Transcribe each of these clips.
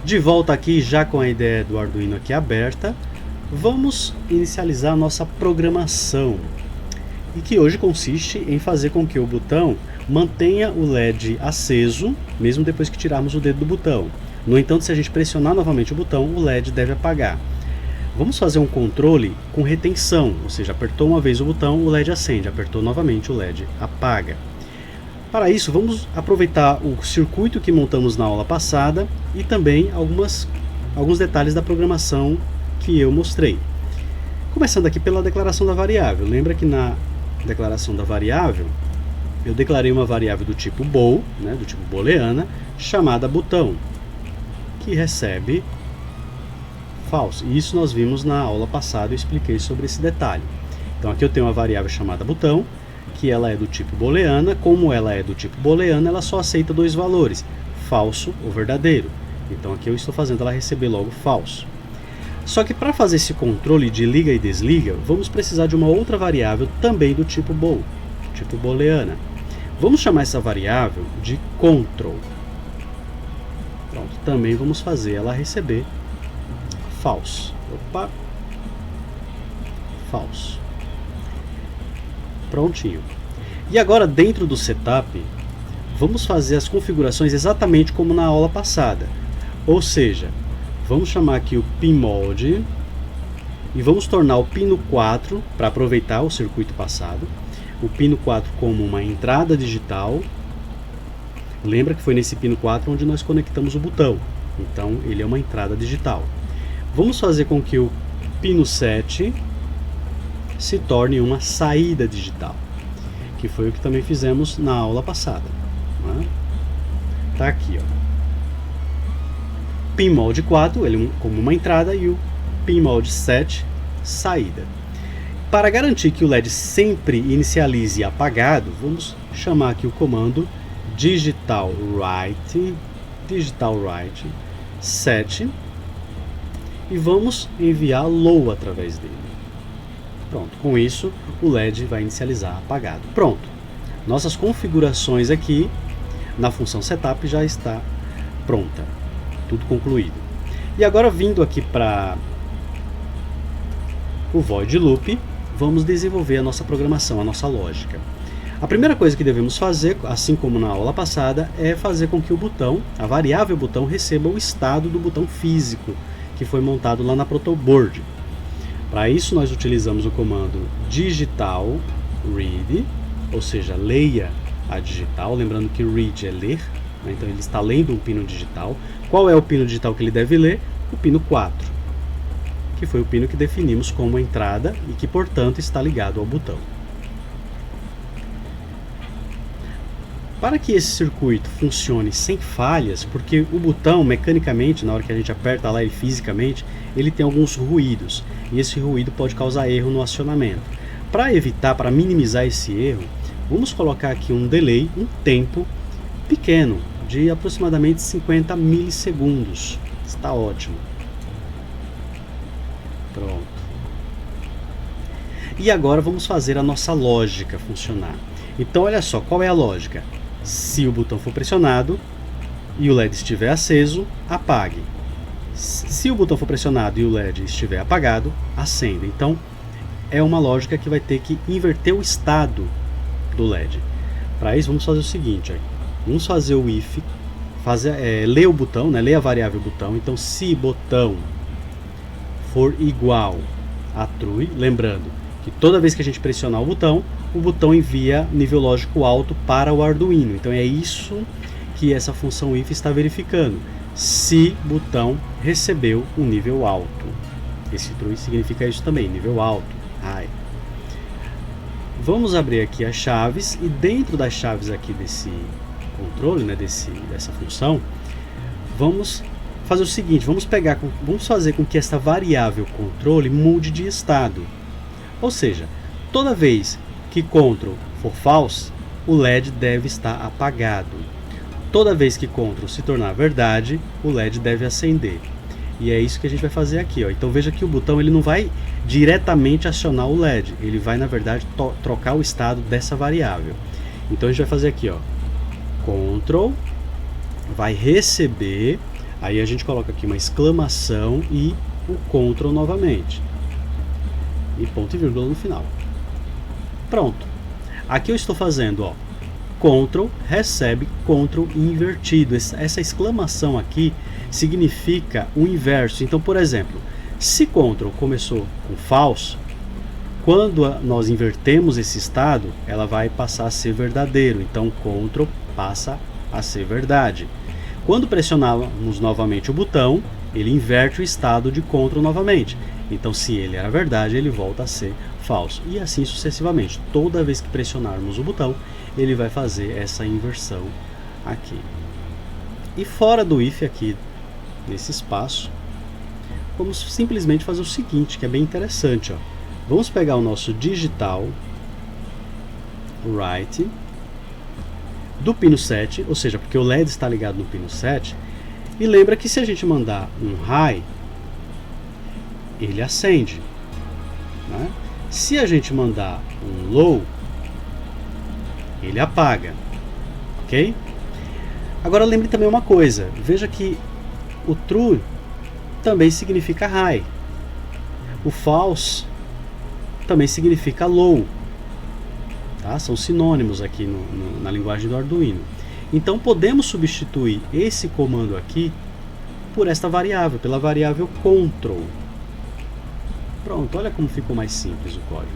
De volta aqui, já com a ideia do Arduino aqui aberta, vamos inicializar a nossa programação, e que hoje consiste em fazer com que o botão mantenha o LED aceso, mesmo depois que tirarmos o dedo do botão. No entanto, se a gente pressionar novamente o botão, o LED deve apagar. Vamos fazer um controle com retenção, ou seja, apertou uma vez o botão, o LED acende, apertou novamente, o LED apaga. Para isso, vamos aproveitar o circuito que montamos na aula passada e também alguns detalhes da programação que eu mostrei. Começando aqui pela declaração da variável. Lembra que na declaração da variável, eu declarei uma variável do tipo bool, do tipo booleana, chamada botão, que recebe false. E isso nós vimos na aula passada, eu expliquei sobre esse detalhe. Então aqui eu tenho uma variável chamada botão, que ela é do tipo booleana. Como ela é do tipo booleana, ela só aceita dois valores, falso ou verdadeiro. Então aqui eu estou fazendo ela receber logo falso. Só que para fazer esse controle de liga e desliga, vamos precisar de uma outra variável também do tipo bool, tipo booleana. Vamos chamar essa variável de control. Pronto, também vamos fazer ela receber false. Opa! False. Prontinho. E agora, dentro do setup, vamos fazer as configurações exatamente como na aula passada. Ou seja, vamos chamar aqui o pinMode e vamos tornar o pino 4, para aproveitar o circuito passado, o pino 4 como uma entrada digital. Lembra que foi nesse pino 4 onde nós conectamos o botão. Então, ele é uma entrada digital. Vamos fazer com que o pino 7 se torne uma saída digital, que foi o que também fizemos na aula passada. Tá aqui, ó. pinMode 4, ele como uma entrada, e o pinMode 7, saída. Para garantir que o LED sempre inicialize apagado, vamos chamar aqui o comando digitalWrite 7 e vamos enviar low através dele. Pronto, com isso o LED vai inicializar apagado. Pronto, nossas configurações aqui na função setup já está pronta, tudo concluído. E agora, vindo aqui para o void loop, vamos desenvolver a nossa programação, a nossa lógica. A primeira coisa que devemos fazer, assim como na aula passada, é fazer com que o botão, a variável botão, receba o estado do botão físico que foi montado lá na protoboard. Para isso nós utilizamos o comando digitalRead, ou seja, leia a digital, lembrando que read é ler, então ele está lendo um pino digital. Qual é o pino digital que ele deve ler? O pino 4, que foi o pino que definimos como entrada e que, portanto, está ligado ao botão. Para que esse circuito funcione sem falhas, porque o botão, mecanicamente, na hora que a gente aperta lá e fisicamente, ele tem alguns ruídos, e esse ruído pode causar erro no acionamento. Para evitar, para minimizar esse erro, vamos colocar aqui um delay, um tempo pequeno, de aproximadamente 50 milissegundos. Está ótimo. Pronto. E agora vamos fazer a nossa lógica funcionar. Então olha só, qual é a lógica? Se o botão for pressionado e o LED estiver aceso, apague. Se o botão for pressionado e o LED estiver apagado, acenda. Então é uma lógica que vai ter que inverter o estado do LED. Para isso vamos fazer o seguinte, vamos fazer o if, ler o botão, ler a variável botão. Então se botão for igual a true, lembrando que toda vez que a gente pressionar o botão envia nível lógico alto para o Arduino. Então é isso que essa função if está verificando. Se botão recebeu um nível alto. Esse true significa isso também, nível alto. Vamos abrir aqui as chaves e dentro das chaves aqui desse controle, dessa função, vamos fazer o seguinte, vamos fazer com que essa variável controle mude de estado. Ou seja, toda vez que Ctrl for false, o LED deve estar apagado. Toda vez que Ctrl se tornar verdade, o LED deve acender. E é isso que a gente vai fazer aqui. Então veja que o botão ele não vai diretamente acionar o LED, ele vai na verdade trocar o estado dessa variável. Então a gente vai fazer aqui, Ctrl vai receber Aí a gente coloca aqui uma exclamação e o Ctrl novamente. E ponto e vírgula no final. Pronto. Aqui eu estou fazendo, ó, Ctrl, recebe, Ctrl invertido. Essa exclamação aqui significa o inverso. Então, por exemplo, se Ctrl começou com false, quando nós invertemos esse estado, ela vai passar a ser verdadeiro. Então, Ctrl passa a ser verdade. Quando pressionarmos novamente o botão, ele inverte o estado de Ctrl novamente. Então, se ele era verdade, ele volta a ser falso. E assim sucessivamente. Toda vez que pressionarmos o botão, ele vai fazer essa inversão aqui. E fora do if aqui, nesse espaço, vamos simplesmente fazer o seguinte, que é bem interessante, ó. Vamos pegar o nosso digital right do pino 7, ou seja, porque o LED está ligado no pino 7, e lembra que se a gente mandar um high, ele acende, né? Se a gente mandar um low, ele apaga, ok? Agora lembre também uma coisa, veja que o true também significa high, o false também significa low, tá? São sinônimos aqui na linguagem do Arduino. Então podemos substituir esse comando aqui por esta variável, pela variável control. Pronto, olha como ficou mais simples o código.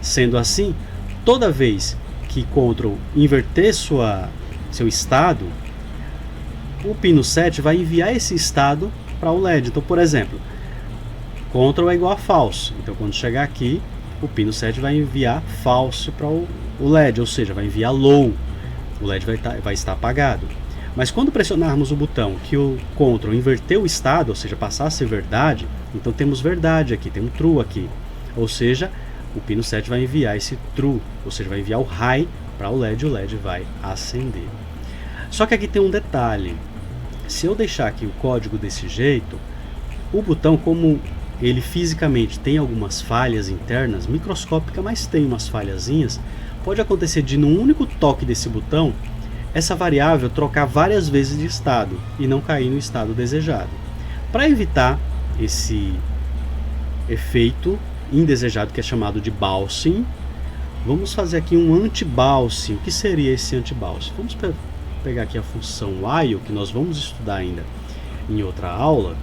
Sendo assim, toda vez que Ctrl inverter seu estado, o pino 7 vai enviar esse estado para o LED. Então, por exemplo, Ctrl é igual a false. Então, quando chegar aqui, o pino 7 vai enviar false para o LED, ou seja, vai enviar low. O LED vai estar apagado. Mas quando pressionarmos o botão que o Ctrl inverteu o estado, ou seja, passar a ser verdade, então temos verdade aqui, tem um true aqui. Ou seja, o pino 7 vai enviar esse true, ou seja, vai enviar o high para o LED vai acender. Só que aqui tem um detalhe. Se eu deixar aqui o código desse jeito, o botão, como ele fisicamente tem algumas falhas internas, microscópicas, mas tem umas falhazinhas, pode acontecer de num único toque desse botão, essa variável trocar várias vezes de estado e não cair no estado desejado. Para evitar esse efeito indesejado, que é chamado de bouncing, vamos fazer aqui um anti-bouncing. O que seria esse anti-bouncing? Vamos pegar aqui a função while, que nós vamos estudar ainda em outra aula,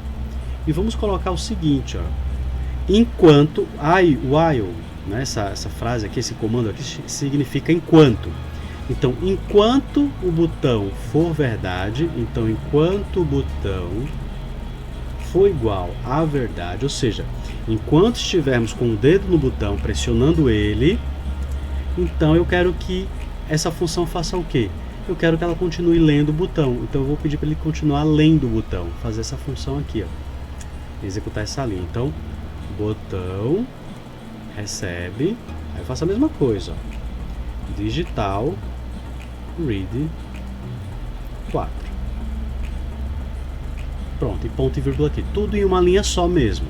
e vamos colocar o seguinte, ó, enquanto, while, né, essa frase aqui, esse comando aqui significa enquanto. Então, enquanto o botão for verdade, então enquanto o botão for igual à verdade, ou seja, enquanto estivermos com o dedo no botão pressionando ele, então eu quero que essa função faça o quê? Eu quero que ela continue lendo o botão. Então eu vou pedir para ele continuar lendo o botão, fazer essa função aqui, ó, executar essa linha. Então, botão recebe, aí eu faço a mesma coisa, ó, digital read 4. Pronto, e ponto e vírgula aqui, tudo em uma linha só mesmo,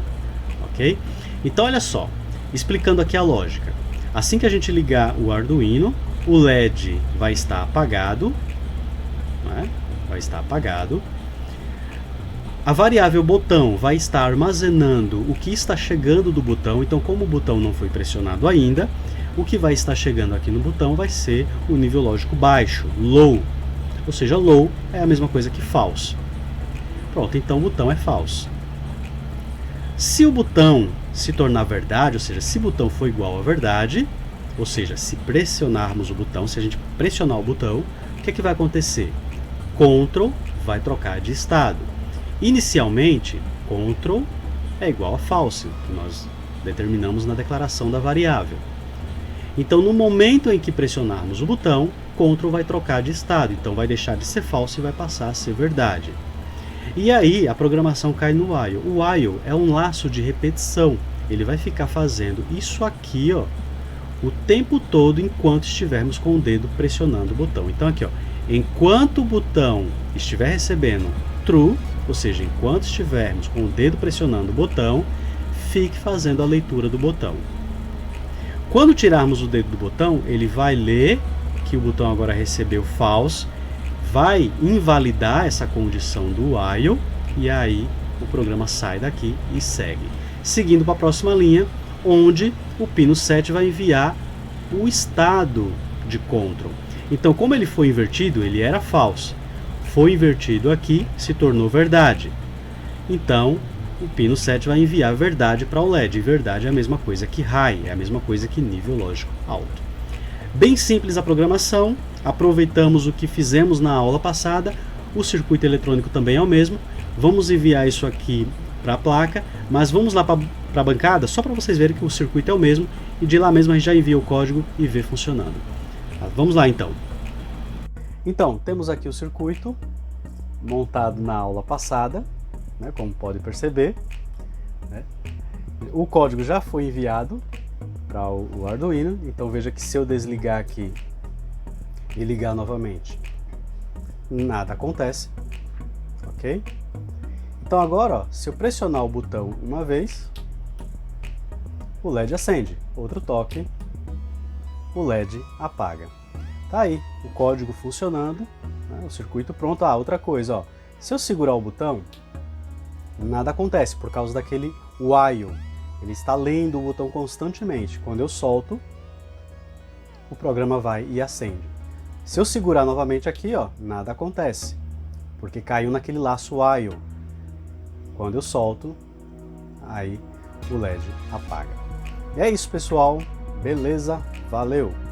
ok? Então olha só, explicando aqui a lógica. Assim que a gente ligar o Arduino, o LED vai estar apagado, né? Vai estar apagado. A variável botão vai estar armazenando o que está chegando do botão. Então, como o botão não foi pressionado ainda, o que vai estar chegando aqui no botão vai ser o nível lógico baixo, low. Ou seja, low é a mesma coisa que false. Pronto, então o botão é false. Se o botão se tornar verdade, ou seja, se o botão for igual a verdade, ou seja, se pressionarmos o botão, se a gente pressionar o botão, o que é que vai acontecer? Ctrl vai trocar de estado. Inicialmente, Ctrl é igual a false, que nós determinamos na declaração da variável. Então, no momento em que pressionarmos o botão, Ctrl vai trocar de estado, então vai deixar de ser false e vai passar a ser verdade. E aí a programação cai no while. O while é um laço de repetição. Ele vai ficar fazendo isso aqui, ó, o tempo todo enquanto estivermos com o dedo pressionando o botão. Então aqui, ó, enquanto o botão estiver recebendo true, ou seja, enquanto estivermos com o dedo pressionando o botão, fique fazendo a leitura do botão. Quando tirarmos o dedo do botão, ele vai ler que o botão agora recebeu false, vai invalidar essa condição do while e aí o programa sai daqui e segue. Seguindo para a próxima linha, onde o pino 7 vai enviar o estado de control. Então, como ele foi invertido, ele era false. Foi invertido aqui, se tornou verdade. Então, o pino 7 vai enviar verdade para o LED. E verdade é a mesma coisa que high, é a mesma coisa que nível lógico alto. Bem simples a programação, aproveitamos o que fizemos na aula passada, o circuito eletrônico também é o mesmo. Vamos enviar isso aqui para a placa, mas vamos lá para a bancada, só para vocês verem que o circuito é o mesmo, e de lá mesmo a gente já envia o código e vê funcionando. Vamos lá então. Então, temos aqui o circuito montado na aula passada, né, como pode perceber, né? O código já foi enviado para o Arduino, então veja que se eu desligar aqui e ligar novamente, nada acontece, ok? Então agora, ó, se eu pressionar o botão uma vez, o LED acende, outro toque, o LED apaga. Tá aí, o código funcionando, né, o circuito pronto. Ah, outra coisa, ó, se eu segurar o botão, nada acontece por causa daquele while. Ele está lendo o botão constantemente. Quando eu solto, o programa vai e acende. Se eu segurar novamente aqui, ó, nada acontece, porque caiu naquele laço while. Quando eu solto, aí o LED apaga. E é isso, pessoal. Beleza? Valeu!